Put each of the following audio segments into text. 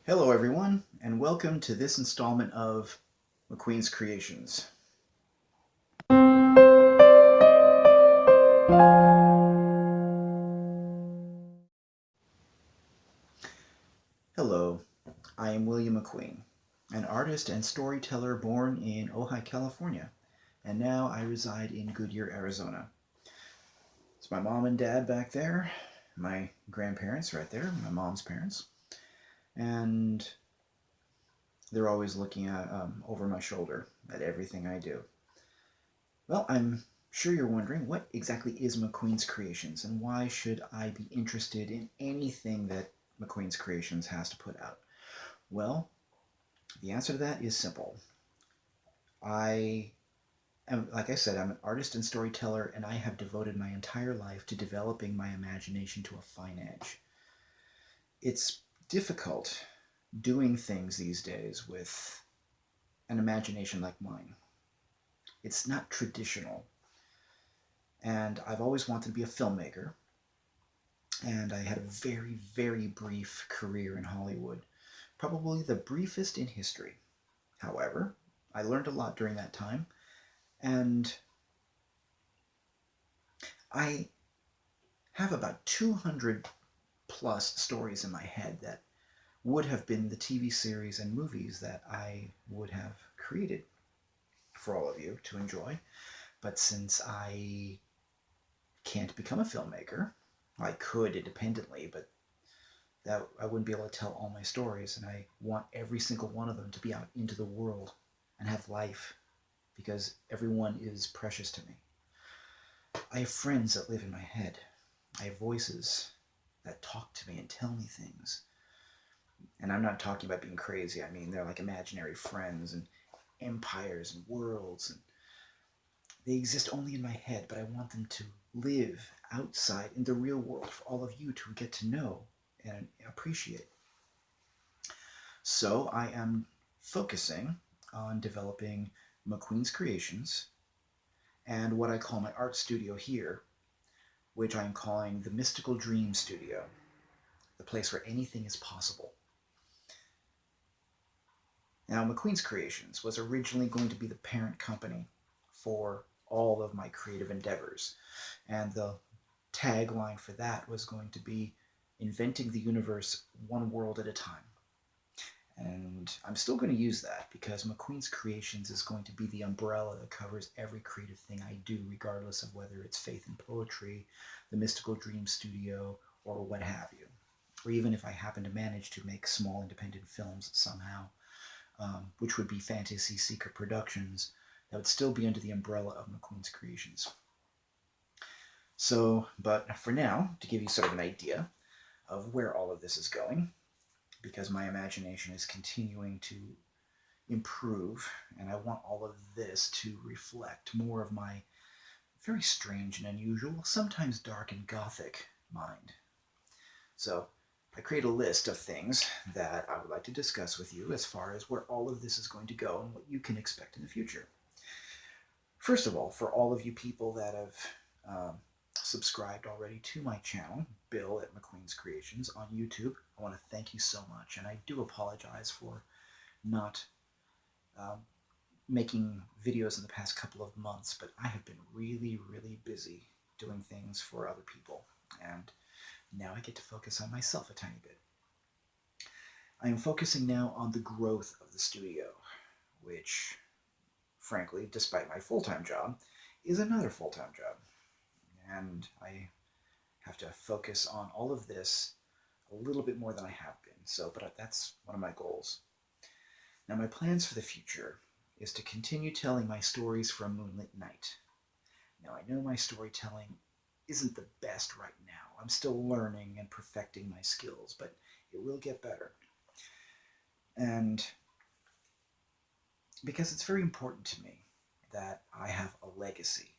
Hello, everyone, and welcome to this installment of McQueen's Creations. Hello, I am William McQueen, an artist and storyteller born in Ojai, California, and now I reside in Goodyear, Arizona. It's my mom and dad back there, my grandparents right there, my mom's parents, and they're always looking at over my shoulder at everything I do. Well, I'm sure you're wondering what exactly is McQueen's Creations and why should I be interested in anything that McQueen's Creations has to put out? Well, the answer to that is simple. I am, like I said, I'm an artist and storyteller, and I have devoted my entire life to developing my imagination to a fine edge. It's difficult doing things these days with an imagination like mine. It's not traditional. And I've always wanted to be a filmmaker, and I had a very, very brief career in Hollywood, probably the briefest in history. However, I learned a lot during that time, and I have about 200 plus stories in my head that would have been the TV series and movies that I would have created for all of you to enjoy. But since I can't become a filmmaker, I could independently, but that I wouldn't be able to tell all my stories, and I want every single one of them to be out into the world and have life because everyone is precious to me. I have friends that live in my head. I have voices that talk to me and tell me things. And I'm not talking about being crazy. I mean, they're like imaginary friends and empires and worlds, and they exist only in my head, but I want them to live outside in the real world for all of you to get to know and appreciate. So I am focusing on developing McQueen's Creations and what I call my art studio here, which I'm calling the Mystical Dream Studio, the place where anything is possible. Now, McQueen's Creations was originally going to be the parent company for all of my creative endeavors, and the tagline for that was going to be inventing the universe one world at a time. And I'm still going to use that because McQueen's Creations is going to be the umbrella that covers every creative thing I do, regardless of whether it's faith and poetry, the Mystical Dream Studio, or what have you. Or even if I happen to manage to make small independent films somehow, which would be Fantasy Seeker Productions, that would still be under the umbrella of McQueen's Creations. So, but for now, to give you sort of an idea of where all of this is going, because my imagination is continuing to improve, and I want all of this to reflect more of my very strange and unusual, sometimes dark and gothic mind. So I create a list of things that I would like to discuss with you as far as where all of this is going to go and what you can expect in the future. First of all, for all of you people that have subscribed already to my channel, Bill at McQueen's Creations on YouTube, I want to thank you so much. And I do apologize for not making videos in the past couple of months, but I have been really, really busy doing things for other people. And now I get to focus on myself a tiny bit. I am focusing now on the growth of the studio, which, frankly, despite my full-time job, is another full-time job. And I have to focus on all of this a little bit more than I have been. So, but that's one of my goals. Now, my plans for the future is to continue telling my stories for a moonlit night. Now, I know my storytelling isn't the best right now. I'm still learning and perfecting my skills, but it will get better. And because it's very important to me that I have a legacy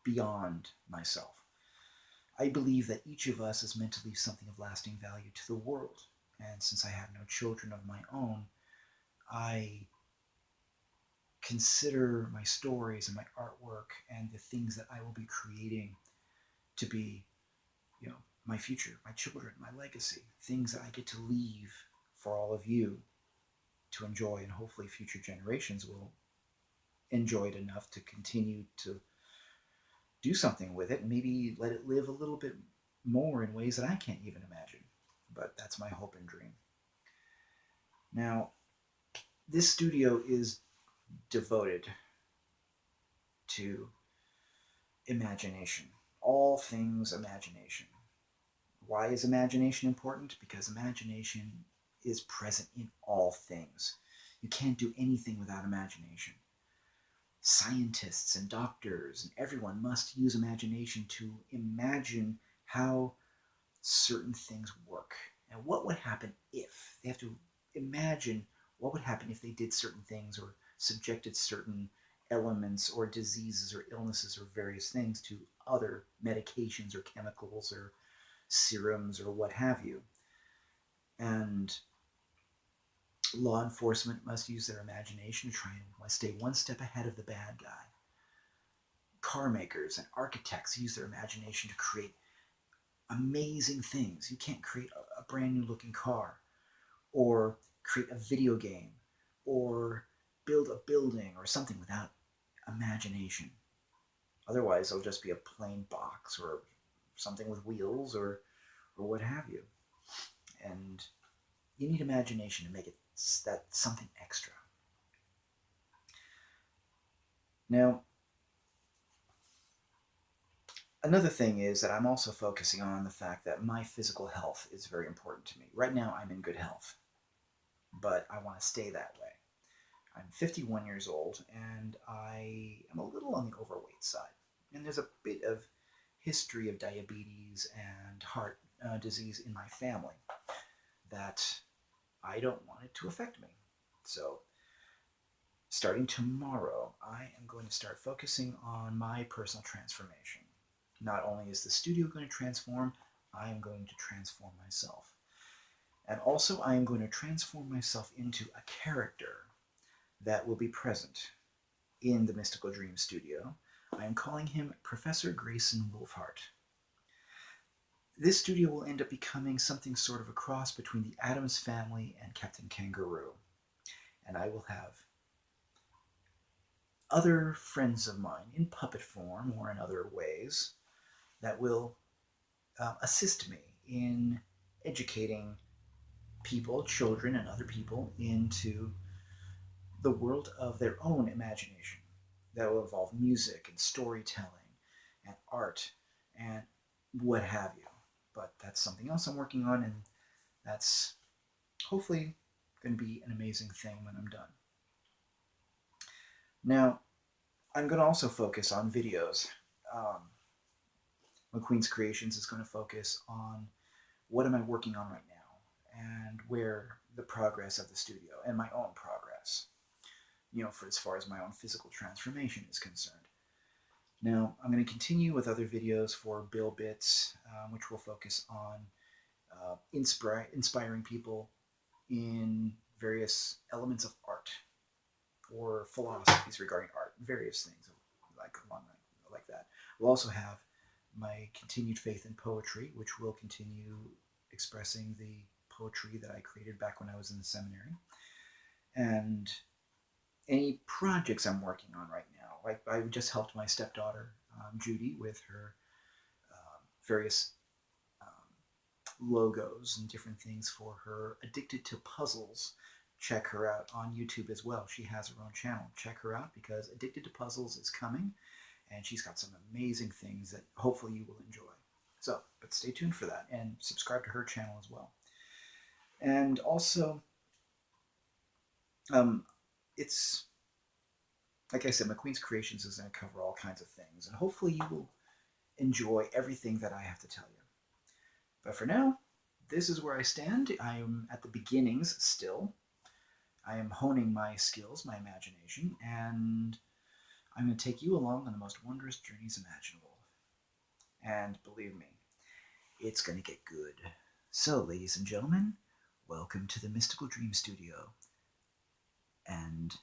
beyond myself. I believe that each of us is meant to leave something of lasting value to the world. And since I have no children of my own, I consider my stories and my artwork and the things that I will be creating to be, my future, my children, my legacy, things that I get to leave for all of you to enjoy, and hopefully future generations will enjoy it enough to continue to do something with it and maybe let it live a little bit more in ways that I can't even imagine. But that's my hope and dream. Now, this studio is devoted to imagination, all things imagination. Why is imagination important? Because imagination is present in all things. You can't do anything without imagination. Scientists and doctors and everyone must use imagination to imagine how certain things work and what would happen if. They have to imagine what would happen if they did certain things or subjected certain elements or diseases or illnesses or various things to other medications or chemicals or serums or what have you. And law enforcement must use their imagination to try and stay one step ahead of the bad guy. Car makers and architects use their imagination to create amazing things. You can't create a brand new looking car or create a video game or build a building or something without imagination. Otherwise, it'll just be a plain box or something with wheels or what have you. And you need imagination to make it that something extra. Now, another thing is that I'm also focusing on the fact that my physical health is very important to me. Right now, I'm in good health, but I want to stay that way. I'm 51 years old, and I am a little on the overweight side. And there's a bit of history of diabetes and heart disease in my family that I don't want it to affect me. So, starting tomorrow, I am going to start focusing on my personal transformation. Not only is the studio going to transform, I am going to transform myself. And also, I am going to transform myself into a character that will be present in the Mystical Dream Studio. I am calling him Professor Grayson Wolfhart. This studio will end up becoming something sort of a cross between the Addams Family and Captain Kangaroo. And I will have other friends of mine in puppet form or in other ways that will assist me in educating people, children, and other people into the world of their own imagination. That will involve music and storytelling and art and what have you. But that's something else I'm working on, and that's hopefully going to be an amazing thing when I'm done. Now, I'm going to also focus on videos. McQueen's Creations is going to focus on what am I working on right now and where the progress of the studio and my own progress, for as far as my own physical transformation is concerned. Now, I'm going to continue with other videos for Bill Bits, which will focus on inspiring people in various elements of art or philosophies regarding art, various things like that. We'll also have my continued faith in poetry, which will continue expressing the poetry that I created back when I was in the seminary. And any projects I'm working on right now. Like I just helped my stepdaughter, Judy, with her various logos and different things for her Addicted to Puzzles. Check her out on YouTube as well. She has her own channel. Check her out because Addicted to Puzzles is coming, and she's got some amazing things that hopefully you will enjoy. So, but stay tuned for that and subscribe to her channel as well. And also, it's like I said, McQueen's Creations is going to cover all kinds of things, and hopefully you will enjoy everything that I have to tell you. But for now, this is where I stand. I am at the beginnings still. I am honing my skills, my imagination, and I'm going to take you along on the most wondrous journeys imaginable. And believe me, it's going to get good. So, ladies and gentlemen, welcome to the Mystical Dream Studio, and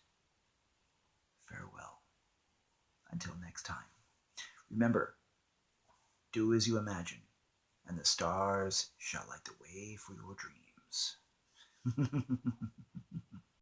farewell. Until next time. Remember, do as you imagine, and the stars shall light the way for your dreams.